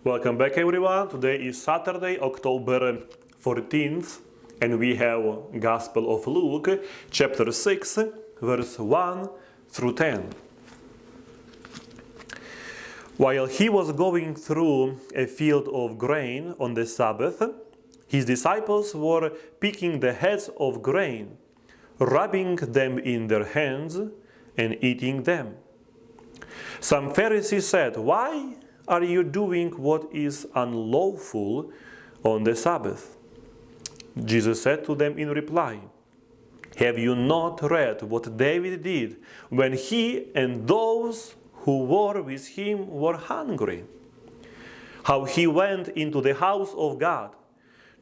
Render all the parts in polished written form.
Welcome back everyone. Today is Saturday, October 14th, and we have Gospel of Luke, chapter 6, verse 1 through 10. While he was going through a field of grain on the Sabbath, his disciples were picking the heads of grain, rubbing them in their hands, and eating them. Some Pharisees said, "Why are you doing what is unlawful on the Sabbath?" Jesus said to them in reply, "Have you not read what David did when he and those who were with him were hungry? How he went into the house of God,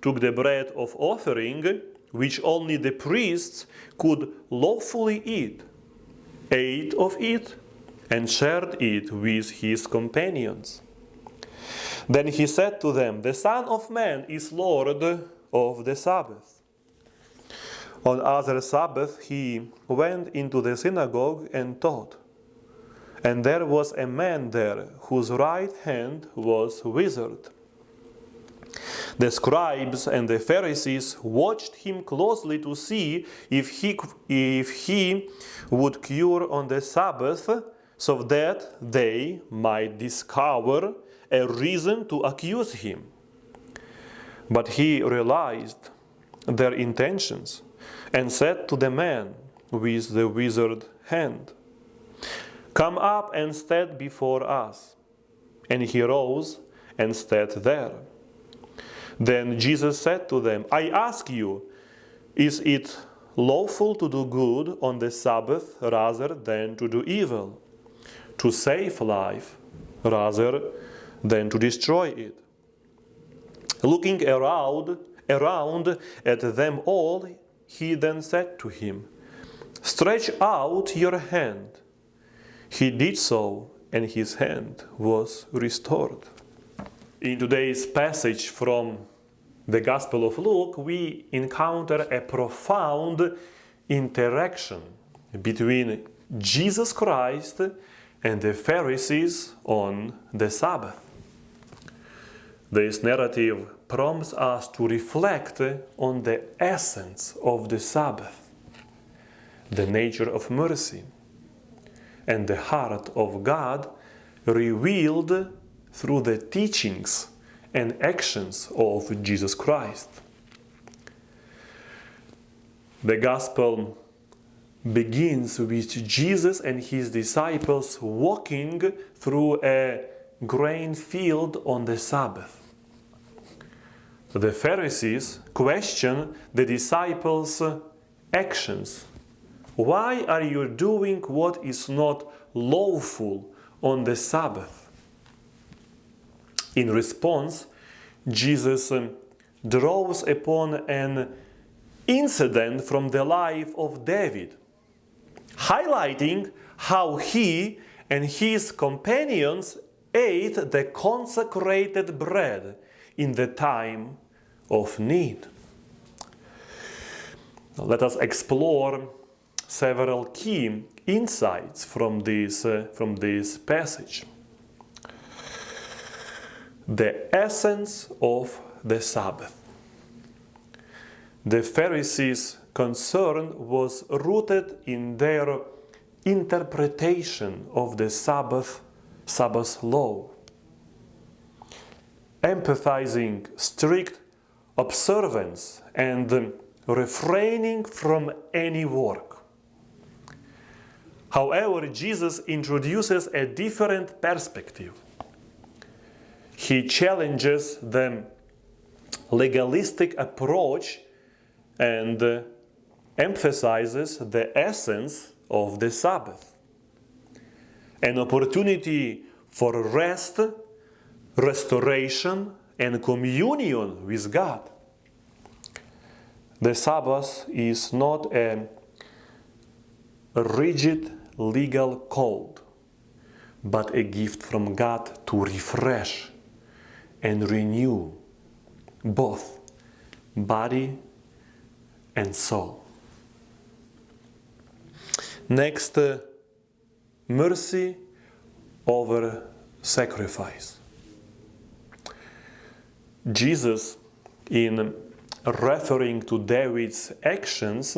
took the bread of offering, which only the priests could lawfully eat, ate of it, and shared it with his companions. Then he said to them, 'The Son of Man is Lord of the Sabbath.' On other Sabbath he went into the synagogue and taught. And there was a man there whose right hand was withered. The scribes and the Pharisees watched him closely to see if he would cure on the Sabbath, so that they might discover a reason to accuse him. But he realized their intentions and said to the man with the withered hand, 'Come up and stand before us.' And he rose and stood there. Then Jesus said to them, 'I ask you, is it lawful to do good on the Sabbath rather than to do evil? To save life rather than to destroy it?' Looking around at them all, he then said to him, 'Stretch out your hand.' He did so, and his hand was restored." In today's passage from the Gospel of Luke, we encounter a profound interaction between Jesus Christ and the Pharisees on the Sabbath. This narrative prompts us to reflect on the essence of the Sabbath, the nature of mercy, and the heart of God revealed through the teachings and actions of Jesus Christ. The Gospel begins with Jesus and his disciples walking through a grain field on the Sabbath. The Pharisees question the disciples' actions. "Why are you doing what is not lawful on the Sabbath?" In response, Jesus draws upon an incident from the life of David, highlighting how he and his companions ate the consecrated bread in the time of need. Now, let us explore several key insights from this passage. The essence of the Sabbath. The Pharisees' concern was rooted in their interpretation of the Sabbath law, emphasizing strict observance and refraining from any work. However, Jesus introduces a different perspective. He challenges the legalistic approach and emphasizes the essence of the Sabbath, an opportunity for rest, restoration, and communion with God. The Sabbath is not a rigid legal code, but a gift from God to refresh and renew both body and soul. Next, mercy over sacrifice. Jesus, in referring to David's actions,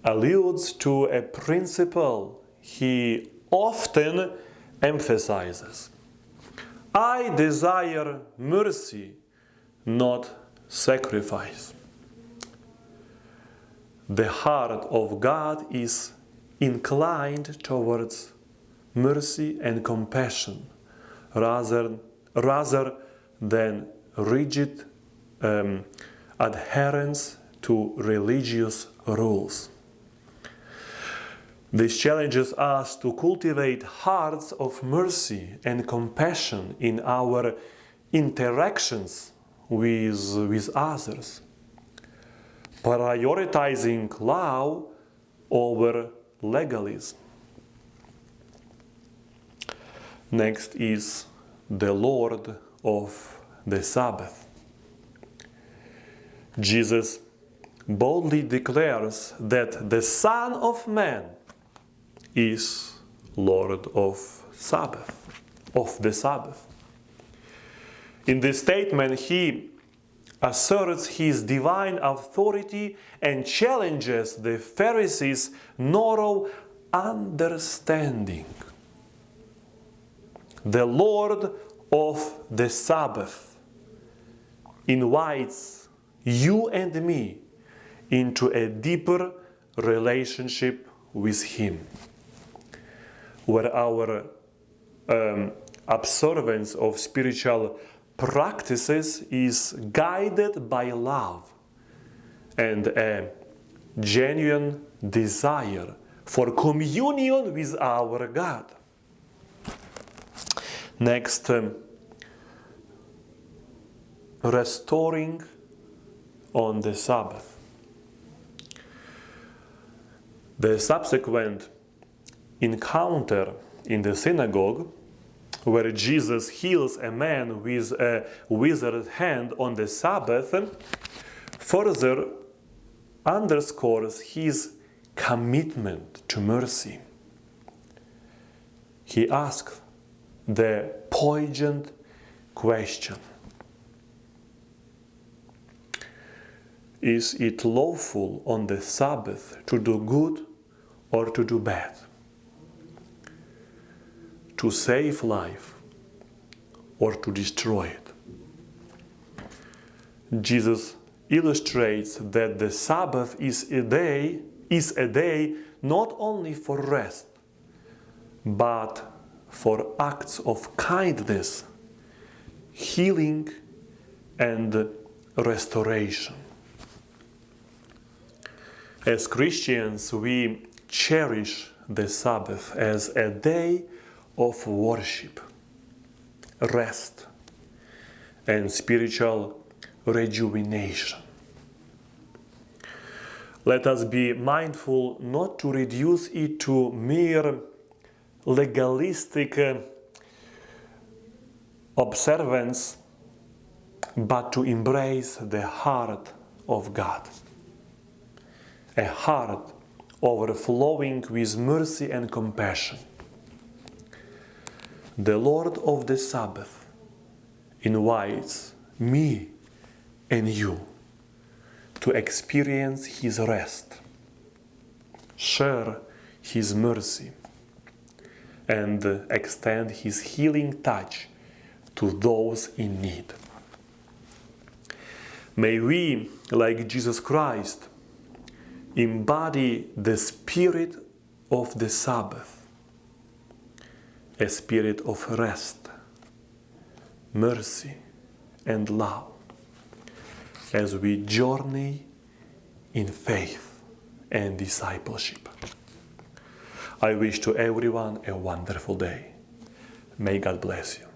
alludes to a principle he often emphasizes. I desire mercy, not sacrifice. The heart of God is inclined towards mercy and compassion rather than rigid adherence to religious rules. This challenges us to cultivate hearts of mercy and compassion in our interactions with others, prioritizing love over legalism. Next is the Lord of the Sabbath. Jesus boldly declares that the Son of Man is Lord of the Sabbath. In this statement, he asserts his divine authority and challenges the Pharisees' narrow understanding. The Lord of the Sabbath invites you and me into a deeper relationship with Him, where our observance of spiritual practices is guided by love and a genuine desire for communion with our God. Next, restoring on the Sabbath. The subsequent encounter in the synagogue, where Jesus heals a man with a withered hand on the Sabbath, further underscores his commitment to mercy. He asks the poignant question: is it lawful on the Sabbath to do good or to do bad? To save life or to destroy it? Jesus illustrates that the Sabbath is a day not only for rest, but for acts of kindness, healing, and restoration. As Christians, we cherish the Sabbath as a day of worship, rest, and spiritual rejuvenation. Let us be mindful not to reduce it to mere legalistic observance, but to embrace the heart of God, a heart overflowing with mercy and compassion. The Lord of the Sabbath invites me and you to experience His rest, share His mercy, and extend His healing touch to those in need. May we, like Jesus Christ, embody the spirit of the Sabbath, a spirit of rest, mercy, and love, as we journey in faith and discipleship. I wish to everyone a wonderful day. May God bless you.